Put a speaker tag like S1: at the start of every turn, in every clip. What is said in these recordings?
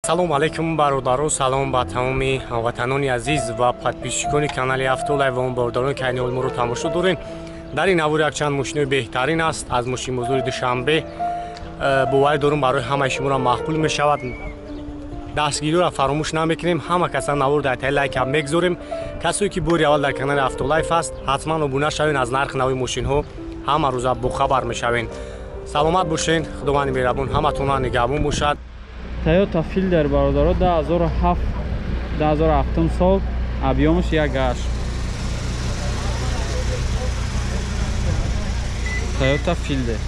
S1: салом алейкум бародаро, салом ба тамоми ҳамватанони азиз ва подписчикони канали Автолайв ва онбордорони ки айни ҳол моро тамошо доред. дар ин аввор якчанд мошинои беҳтарин аст аз мошинбозори душанбе. боварӣ дорум барои ҳамаи шуморо мақбул мешавад. дастгириро фаромӯш намекунем. ҳама каса навор дар таҳи лайк ҳам мегузорем. касое ки бори аввал дар канали Автолайв аст, ҳатман обуна шавен, аз нархи нави мошинҳо ҳама рӯза бохабар мешавен. саломат бошен, худованди меҳрабон ҳаматонро нигаҳбон бошад.
S2: Toyota Fielder бародаро 2007 сол, объемш 1 Toyota Fielder.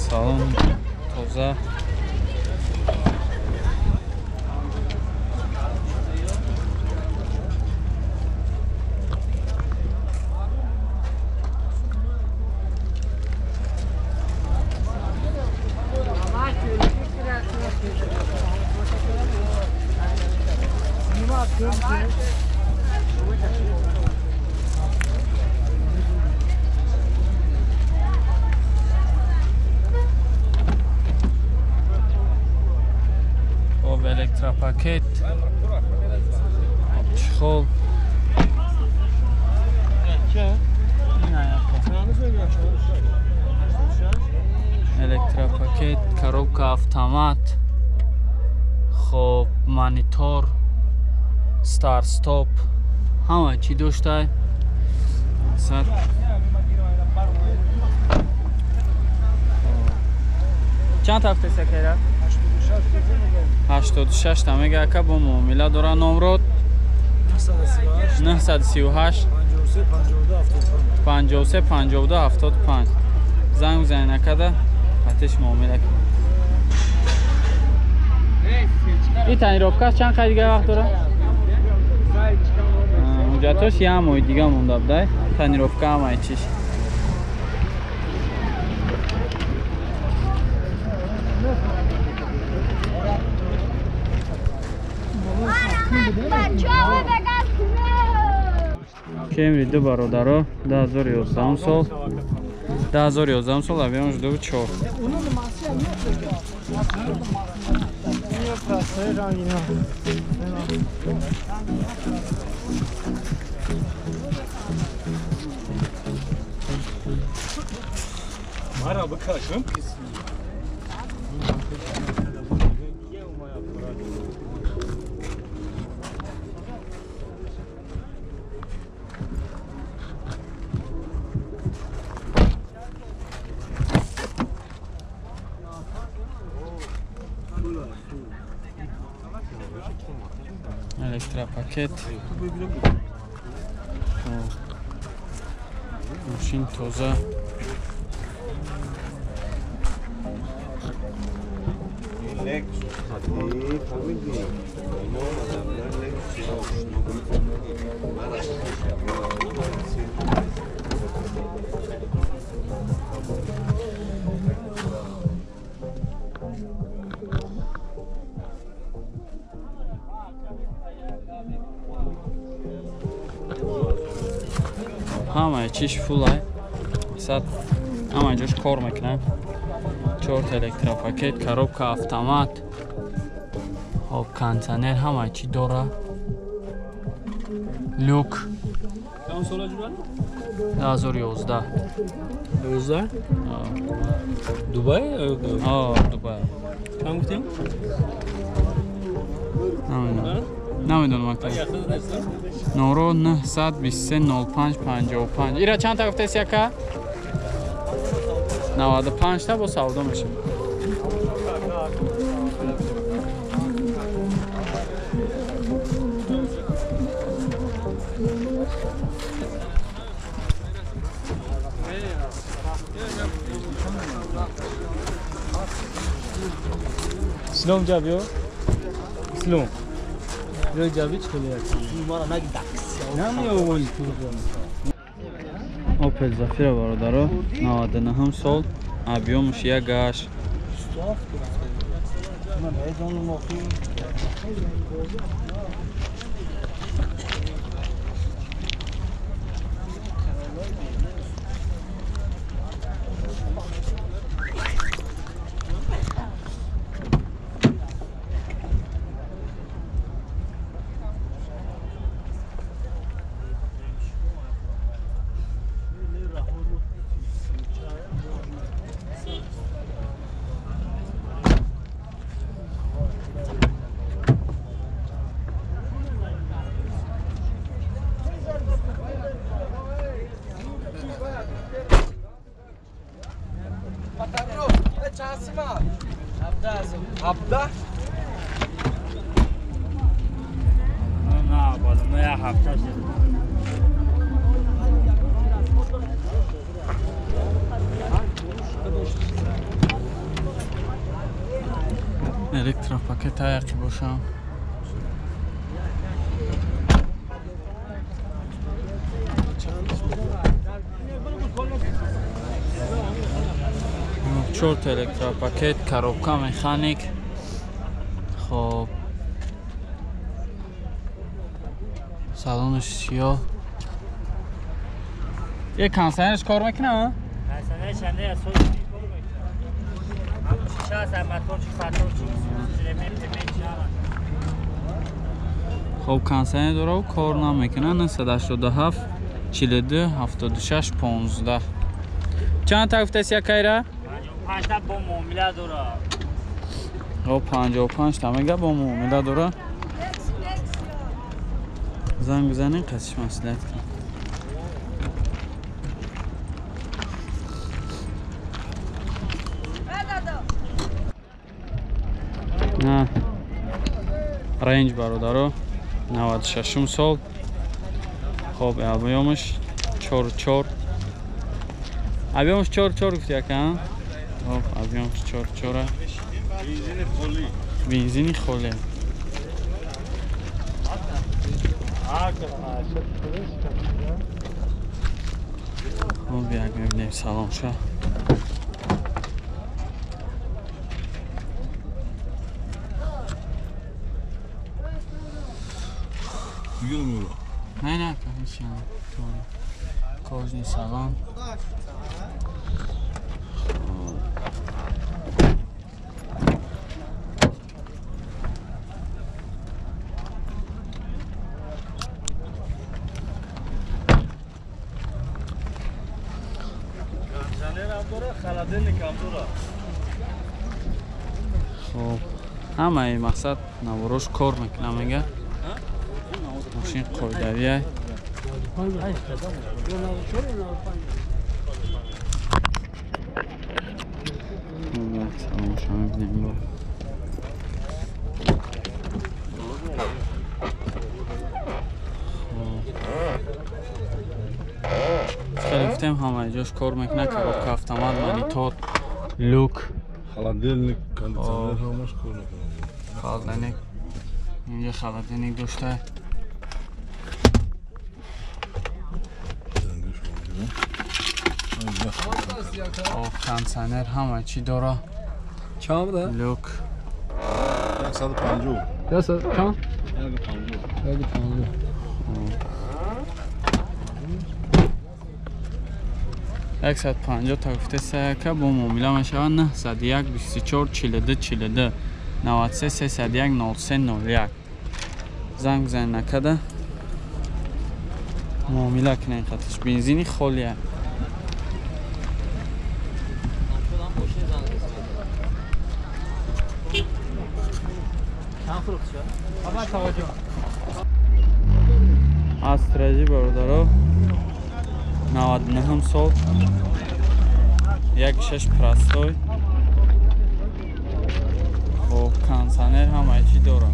S2: Salon toza. Elektropaket, çiğol, elektropaket, коробка автомат, خب مانیتور، ستار استاپ، همه چی داشته. سر چند هفته سکره؟ 86 تا میگه که با معامله داره. نمرات 938 53 52 75 زنگ بزنید نکده آتش معامله کنید. این تنیروفکاش چند خیلی دیگه وقت داره؟ اونجا توش یه همه دیگه مونده بده. تنیروفکا همه چیش Camry دو برادرها 2011 سال 2011 سال объемش 2.4 elektropaket, ماشین toza. همه چیش فولای ساعت همه جاش کار میکنه. 4 الکتروپاکت، коробка автомат، آب کانتینر، همه چی داره. لوک 2011
S3: دبی؟
S2: دبی.
S3: چند گفتیم؟
S2: نمیدونم اکتا نورو 923 05 55 ایره چند تا گفته سیکا؟ 95 تا با سودا میشه.
S3: سلام جابیو سلام رو جابی چه کنی نمی‌اولی
S2: Opel Zafira برادرها 99 سال، объемش 1
S3: Стоф
S2: Elektropaket ayakı boşam. چرت الکتروپاکت، коробка مکانیک. خب سالنش سیاه. یه کانسرش کار میکنه ها؟
S4: کانسرش چنده از سوی کار میکنه. هم شیشه از موتور چی فاتور چی
S2: خب کانسر داره کار نمیکنه. 987 42 76 15. چند تا گفته سی کایره؟
S4: 55 تا با معامله داره.
S2: خب 55 تا میگه با معامله داره. زنگ بزنین قصش مسئولیت کن. نه رنج برادرو 96 سال. خب ابیامش 44 ابیامش 44 گفتی یکم. خب ابیامش 44 بنزینی خالی. خب یک میبینیم سلام شد. نه نه هیچی هم کاجنی سلام. خب همه این مقصد نواروش کار میکنه میگه ماشین قایدویه. سلام شما بینیم با گفتیم همه جاش کار میکنه. کباب کفتمد مانیتور لوک
S5: холодильник кондиционер همش کار میکنه.
S2: خالدنک اینجا خالدنک داشته. کانسانر همه چی داره.
S3: چند ده؟
S2: لوک
S5: 150
S3: یا سر چند؟
S2: 150 تا گفته سه که با معامله میشود. 901 24 42 42 93 301 03 01. زنگ بزنید نکده معامله کنین. خطش بنزینی خالیه. استرجی برادرها 99 سال 1.6 پرستوی. خب کانسانر همه چی داره.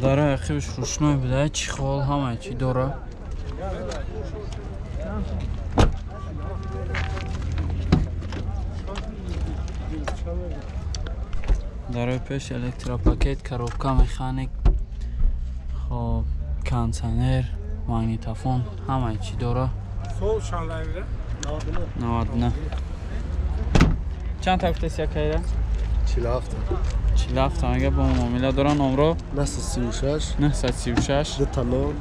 S2: дара яқибш рӯшной буда чӣ хол ҳамаи чӣ дора дарои пеш электропакет коробка механик хоб кондитсионер магнитофон ҳамаи чӣ дора 99 чанд та гуфтаси якайра
S5: 47
S2: 47 тамага бо муомила дора номро
S5: 936
S2: 936
S5: 2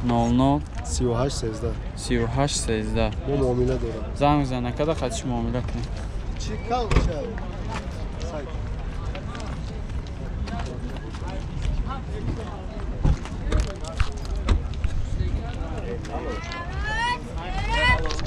S2: 00
S5: 38 13
S2: 38 13
S5: бо муомила дорам.
S2: занг мизана када қатиш муомила кунем
S5: Чӣ кал шав? Сай.